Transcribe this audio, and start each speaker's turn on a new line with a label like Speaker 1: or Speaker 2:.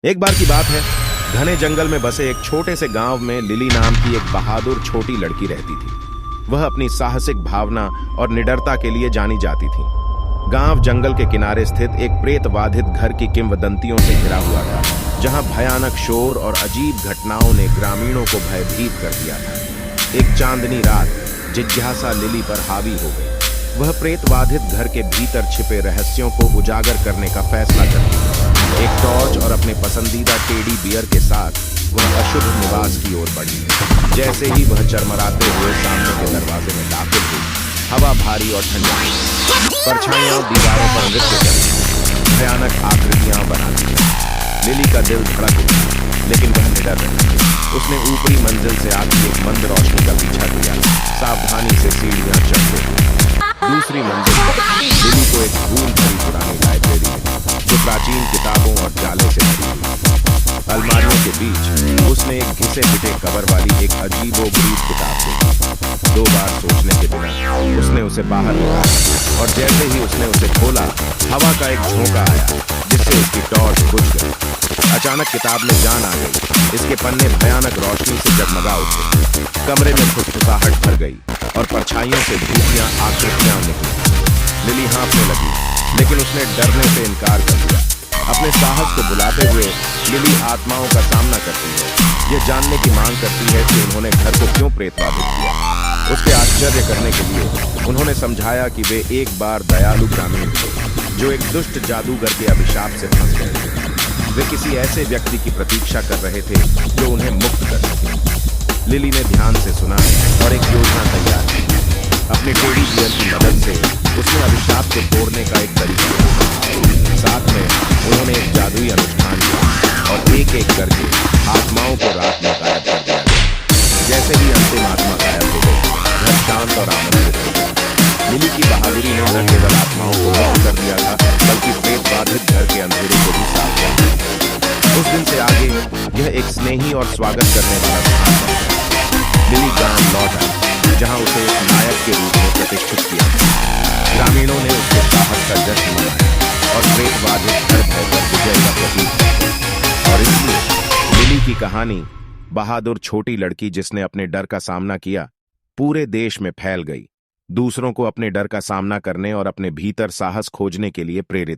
Speaker 1: एक बार की बात है, घने जंगल में बसे एक छोटे से गांव में लिली नाम की एक बहादुर छोटी लड़की रहती थी। वह अपनी साहसिक भावना और निडरता के लिए जानी जाती थी। गांव जंगल के किनारे स्थित एक प्रेत बाधित घर की किंवदंतियों से घिरा हुआ था, जहां भयानक शोर और अजीब घटनाओं ने ग्रामीणों को भयभीत कर दिया था। एक चांदनी रात जिज्ञासा लिली पर हावी हो गई। वह प्रेत बाधित घर के भीतर छिपे रहस्यों को उजागर करने का फैसला करती। एक टॉर्च और अपने पसंदीदा टेडी बियर के साथ वह अशुभ निवास की ओर बढ़ी। जैसे ही वह चरमराते हुए सामने के दरवाजे में दाखिल हुई, हवा भारी और ठंडी, परछाइयां दीवारों पर नृत्य करती, भयानक आकृतियां बनाती। लिली का दिल धड़क उठा, लेकिन वह निडर रही। उसने ऊपरी मंजिल से आती एक मंद रोशनी का पीछा किया, सावधानी से सीढ़ियां चढ़ते। दूसरी मंजिल लिली को एक धूल भरी पुरानी लाइब्रेरी मिली, जो प्राचीन किताबों और जाले से भरी हुई। अलमारियों के बीच उसने एक घिसे पिटे कवर वाली एक अजीबोगरीब किताब देखी। 2 बार सोचने के बिना उसने उसे बाहर निकाला, और जैसे ही उसने उसे खोला, हवा का एक झोंका आया, जिससे उसकी टॉर्च बुझ गई। अचानक किताब में जान आ गई। इसके पन्ने भयानक रोशनी से जगमगा उठे। कमरे में फुसफुसाहट भर गई और परछाइयों से भूतियां आकृतियां निकली। लिली हाँफने लगी, लेकिन उसने डरने से इनकार कर दिया। अपने साहस को बुलाते हुए लिली आत्माओं का सामना करती है, यह जानने की मांग करती है कि उन्होंने घर को क्यों प्रेतबाधित किया। उसके आश्चर्य करने के लिए उन्होंने समझाया कि वे एक बार दयालु ग्रामीण थे, जो एक दुष्ट जादूगर के अभिशाप से फंस गए थे। वे किसी ऐसे व्यक्ति की प्रतीक्षा कर रहे थे जो उन्हें मुक्त कर सके। लिली ने ध्यान से सुना और एक योजना तैयार की। अपने टेडी बियर की मदद से उसने अभिशाप को तोड़ने का एक तरीका ढूंढा। साथ में उन्होंने एक जादुई अनुष्ठान किया और एक-एक करके आत्माओं को रात में गायब कर दिया। जैसे ही अंतिम आत्मा गायब हो गई, घर शांत और आनंदित हो गया। लिली की बहादुरी ने न केवल आत्माओं को मुक्त कर दिया था, बल्कि प्रेत बाधित घर के अंधेरे को भी साफ कर दिया। उस दिन से आगे यह एक स्नेही और स्वागत करने वाला स्थान बन गया। लिली गांव लौट आई, जहां उसे एक नायक के रूप में प्रतिष्ठित किया। ग्रामीणों ने उसके साहस का जश्न मनाया और प्रेत बाधित घर भयकर विजय का प्रतीक किया। और इसलिए लिली की कहानी, बहादुर छोटी लड़की जिसने अपने डर का सामना किया, पूरे देश में फैल गई, दूसरों को अपने डर का सामना करने और अपने भीतर साहस खोजने के लिए प्रेरित